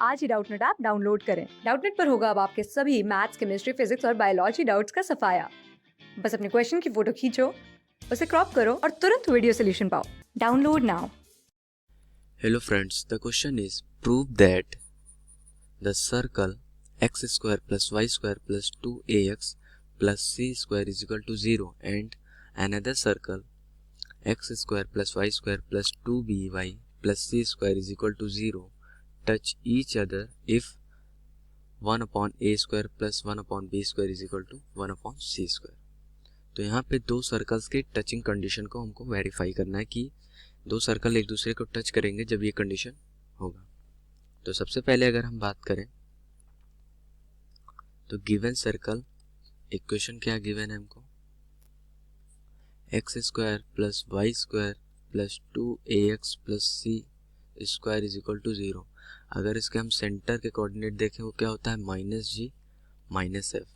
आज ही Doubtnut app download करें। Doubtnut पर होगा अब आपके सभी मैथ्स, केमिस्ट्री, फिजिक्स और बायोलॉजी डाउट्स का सफाया। बस अपने क्वेश्चन की फोटो खींचो, उसे क्रॉप करो और तुरंत वीडियो सोल्यूशन पाओ। Download now. Hello friends, the question is prove that the circle x square plus y square plus 2ax plus c square is equal to 0 and another circle x square plus y square plus 2by plus c square is equal to 0 touch each other if 1 upon a square plus 1 upon b square is equal to 1 upon c square। तो यहाँ पे दो circles के touching condition को हमको verify करना है कि दो सर्कल एक दूसरे को टच करेंगे जब ये कंडीशन होगा। तो सबसे पहले अगर हम बात करें तो गिवन सर्कल इक्वेशन क्या गिवन है हमको, X square plus Y square plus 2ax plus C square is equal to 0। अगर इसके हम सेंटर के कोऑर्डिनेट देखें वो क्या होता है माइनस जी माइनस एफ।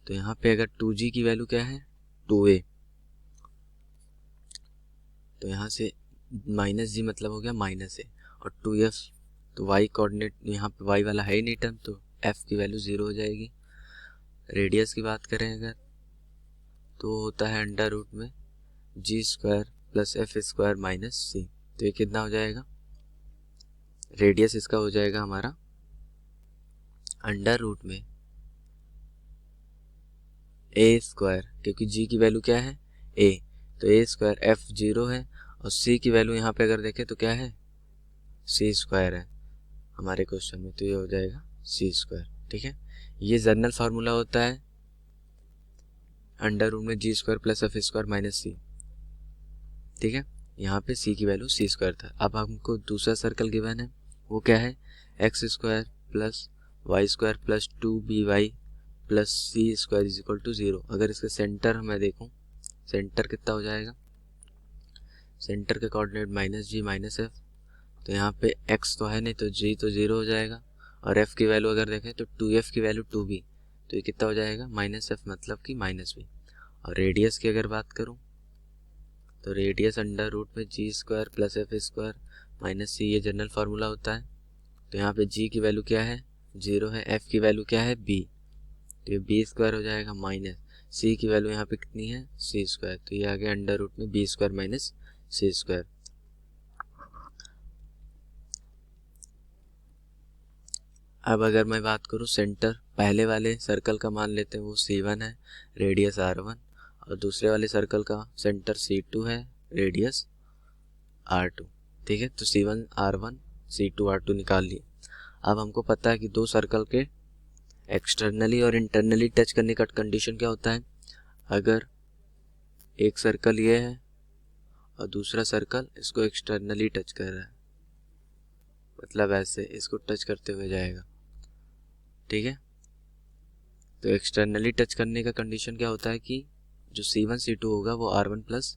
तो यहाँ पे अगर 2g की वैल्यू क्या है 2a, तो यहाँ से माइनस जी मतलब हो गया माइनस ए और 2f, तो y कोऑर्डिनेट यहाँ पे y वाला है ही नहीं टर्म, तो f की वैल्यू 0 हो जाएगी। रेडियस की बात करें अगर तो होता है अंडर रूट में G square plus F square minus C. तो ये कितना हो जाएगा, रेडियस इसका हो जाएगा हमारा अंडर रूट में ए स्क्वायर, क्योंकि जी की वैल्यू क्या है ए, तो ए स्क्वायर एफ 0 है और सी की वैल्यू यहाँ पे अगर देखें तो क्या है सी स्क्वायर है हमारे क्वेश्चन में, तो ये हो जाएगा सी स्क्वायर। ठीक है, ये जनरल फार्मूला होता है अंडर रूट में G square plus F square minus C. ठीक है, यहाँ पे सी की वैल्यू सी स्क्वायर था। अब हमको दूसरा सर्कल गिवन है वो क्या है X square plus Y square plus 2by plus C square is equal to 0। अगर इसके सेंटर मैं देखूँ सेंटर कितना हो जाएगा, सेंटर के कोऑर्डिनेट माइनस जी माइनस एफ, तो यहाँ पे x तो है नहीं तो g तो 0 हो जाएगा और f की वैल्यू अगर देखें तो 2f की वैल्यू 2b, तो ये कितना हो जाएगा माइनस एफ मतलब कि माइनस b। और रेडियस की अगर बात करूँ तो रेडियस अंडर रूट में G square plus F square minus C, ये जनरल फार्मूला होता है। तो यहाँ पे g की वैल्यू क्या है 0 है, f की वैल्यू क्या है b, तो ये b स्क्वायर हो जाएगा माइनस c की वैल्यू यहाँ पे कितनी है c स्क्वायर, तो ये आ गया अंडर रूट में b square minus c square. अब अगर मैं बात करूँ सेंटर, पहले वाले सर्कल का मान लेते हैं वो C1 है, रेडियस R1, और दूसरे वाले सर्कल का सेंटर C2 है, रेडियस R2। ठीक है, तो C1 R1 C2 R2 निकाल लिए। अब हमको पता है कि दो सर्कल के एक्सटर्नली और इंटरनली टच करने का कंडीशन क्या होता है, अगर एक सर्कल ये है और दूसरा सर्कल इसको एक्सटर्नली टच कर रहा है, मतलब ऐसे इसको टच करते हुए जाएगा। ठीक है, तो एक्सटर्नली टच करने का कंडीशन क्या होता है कि जो C1 C2 होगा वो R1 प्लस,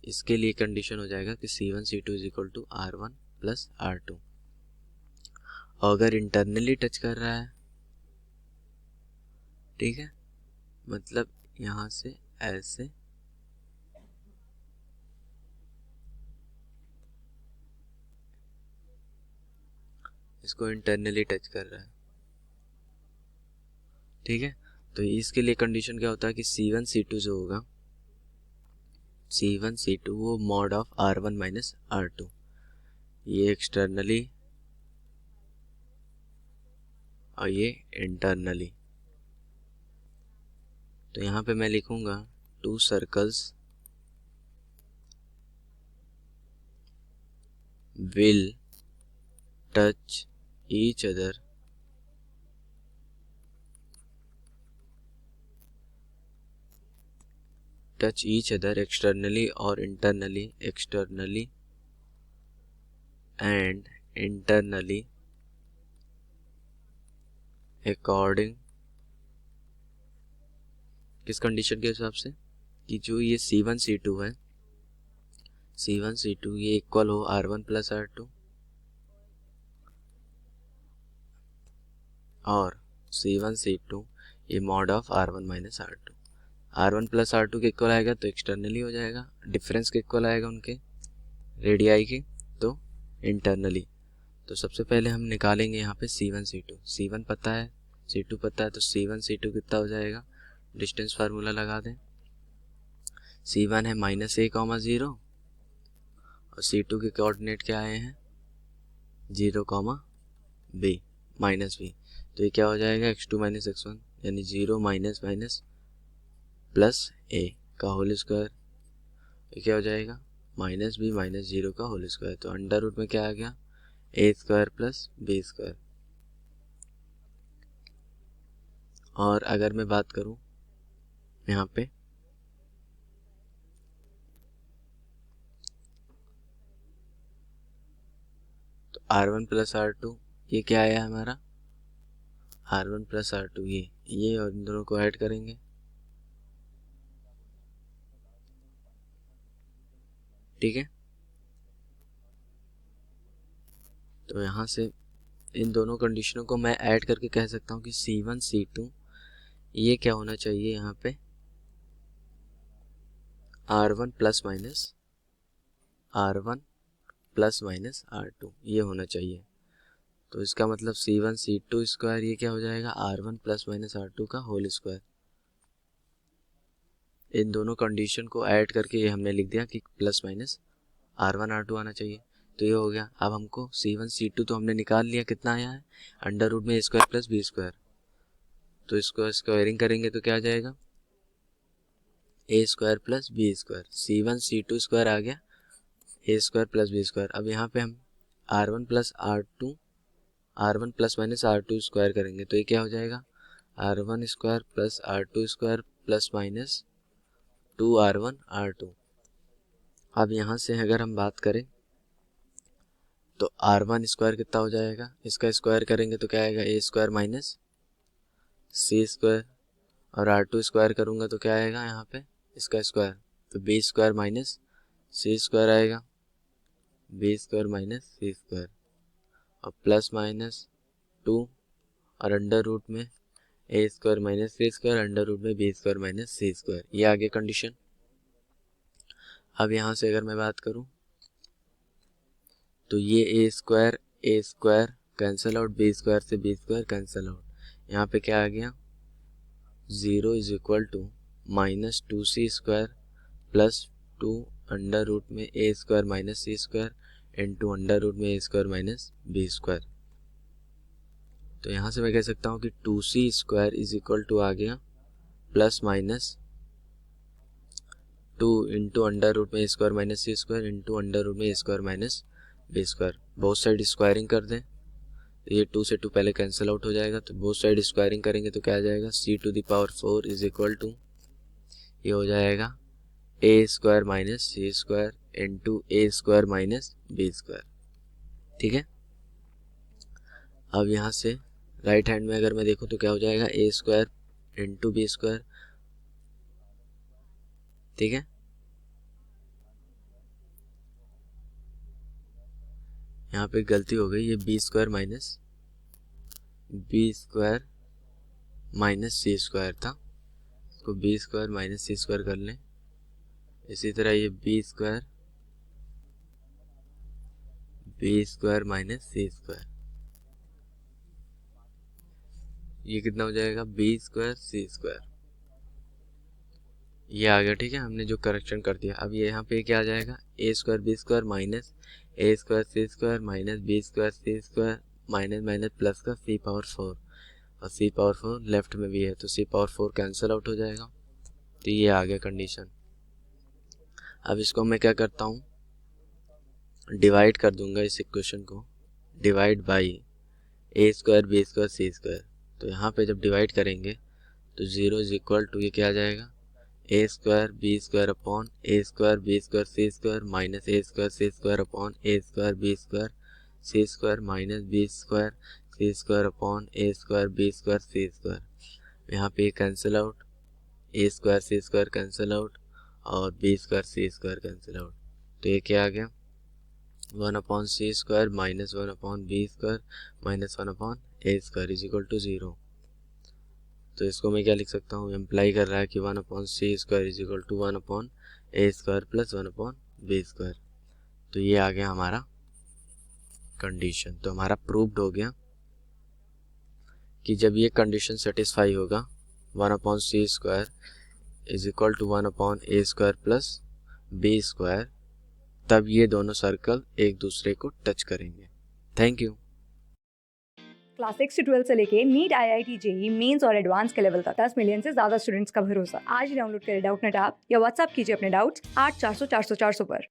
इसके लिए कंडीशन हो जाएगा कि C1 C2 is equal to R1 plus R2। और अगर इंटरनली टच कर रहा है, ठीक है, मतलब यहाँ से ऐसे इसको इंटरनली टच कर रहा है। ठीक है, तो इसके लिए कंडीशन क्या होता है कि C1 C2 जो होगा C1 C2 वो mod of R1 minus R2, ये एक्सटर्नली और ये इंटरनली। तो यहाँ पे मैं लिखूंगा to circles will touch each other externally or externally and internally according, किस कंडीशन के हिसाब से कि जो ये C1 C2 है, C1 C2 ये इक्वल हो R1 प्लस R2 और C1 C2 ये mod of R1 minus R2। R1 plus R2 के इक्वल आएगा तो एक्सटर्नली हो जाएगा, डिफरेंस के इक्वल आएगा उनके रेडियाई के तो इंटरनली। तो सबसे पहले हम निकालेंगे यहाँ पे C1 C2, C1 पता है, C2 पता है, तो C1 C2 कितना हो जाएगा, डिस्टेंस फार्मूला लगा दें। C1 है -a,0 और C2 के कोऑर्डिनेट क्या आए हैं 0, b -b, तो ये क्या हो जाएगा x2 - x1 यानी 0 माइनस माइनस प्लस a का होल स्क्वायर, ये क्या हो जाएगा -b - 0 का होल स्क्वायर, तो अंडर रूट में क्या आ गया a² प्लस b²। और अगर मैं बात करूं यहाँ पे तो R1 प्लस R2 ये क्या आया हमारा R1 प्लस R2, ये और इन दोनों को ऐड करेंगे, ठीक है। तो यहाँ से इन दोनों कंडीशनों को मैं ऐड करके कह सकता हूँ कि C1 C2 ये क्या होना चाहिए यहाँ पे R1 प्लस माइनस R2 ये होना चाहिए। तो इसका मतलब C1 C2 स्क्वायर ये क्या हो जाएगा R1 प्लस माइनस R2 का होल स्क्वायर। इन दोनों कंडीशन को ऐड करके ये हमने लिख दिया कि प्लस माइनस R1 R2 आना चाहिए, तो ये हो गया। अब हमको C1 C2 तो हमने निकाल लिया, कितना आया है अंडर रूट में a² प्लस b², तो इसको स्क्वायरिंग करेंगे तो क्या आ जाएगा a² plus b², C1 C2 square आ गया a² प्लस b²। अब यहाँ पे हम R1 plus minus R2 square करेंगे तो ये क्या हो जाएगा R1 square plus R2 square plus minus 2R1 R2। अब यहाँ से अगर हम बात करें तो R1 स्क्वायर कितना हो जाएगा, इसका स्क्वायर करेंगे तो क्या आएगा a² माइनस c² और R2 स्क्वायर करूँगा तो क्या आएगा यहाँ पे इसका स्क्वायर, तो b² माइनस c² आएगा, b² माइनस c² और प्लस माइनस 2 और अंडर रूट में a² minus c² under root में b² माइनस c², ये आगे कंडीशन। अब यहाँ से अगर मैं बात करूँ तो ये a² कैंसिल आउट, b² से b² कैंसिल आउट, यहाँ पे क्या आ गया 0 is equal to -2c² plus 2 under root में a² minus c² into under root में a² माइनस b²। तो यहाँ से मैं कह सकता हूँ कि 2c² इज इक्वल टू आ गया plus minus 2 into under root में a² minus c² into under root में a² minus b²। Both side squaring कर दें तो ये 2 से 2 पहले कैंसिल आउट हो जाएगा, तो बोथ साइड स्क्वायरिंग करेंगे तो क्या आ जाएगा c⁴ इज इक्वल टू ये हो जाएगा a² minus c² into a² minus b², ठीक है। अब यहाँ से राइट हैंड में अगर मैं देखूँ तो क्या हो जाएगा a² इंटू b², ठीक है। यहाँ पे गलती हो गई, ये b² माइनस c² था, इसको b² माइनस c² कर लें। इसी तरह ये b² माइनस c², ये कितना हो जाएगा b² c², ये आ गया, ठीक है। हमने जो करेक्शन कर दिया, अब ये यहाँ पे क्या आ जाएगा a² b² minus a² c² minus b² c² minus minus plus का c⁴, और c⁴ लेफ्ट में भी है तो c⁴ कैंसिल आउट हो जाएगा, तो ये आ गया कंडीशन। अब इसको मैं क्या करता हूँ डिवाइड कर दूंगा, इस इक्वेशन को divide by a² b² c²। तो यहाँ पे जब डिवाइड करेंगे तो 0 इज इक्वल टू ये क्या आ जाएगा a² b² upon a² b² c² minus a² c² upon a² b² c² minus b² c² upon a² b² c²। यहाँ पे cancel out, a² c² cancel out और b² c² कैंसिल आउट, तो ये क्या आ गया 1/c² minus 1/b² minus 1/a² is equal to 0। तो इसको मैं क्या लिख सकता हूँ, इम्प्लाई कर रहा है कि 1/c² is equal to 1/a² plus 1/b²। तो ये आ गया हमारा कंडीशन। तो हमारा प्रूव्ड हो गया कि जब ये कंडीशन सेटिस्फाई होगा 1/c² is equal to 1/a² plus b², तब ये दोनों सर्कल एक दूसरे को टच करेंगे। Thank you. क्लास 6 से 12 से लेके नीट, IIT, जेई मेंस और एडवांस के लेवल तक 10 मिलियन से ज्यादा स्टूडेंट्स का भरोसा। आज ही डाउनलोड करें डाउटनेट ऐप या व्हाट्सएप कीजिए अपने डाउट्स 8400 400 400 पर।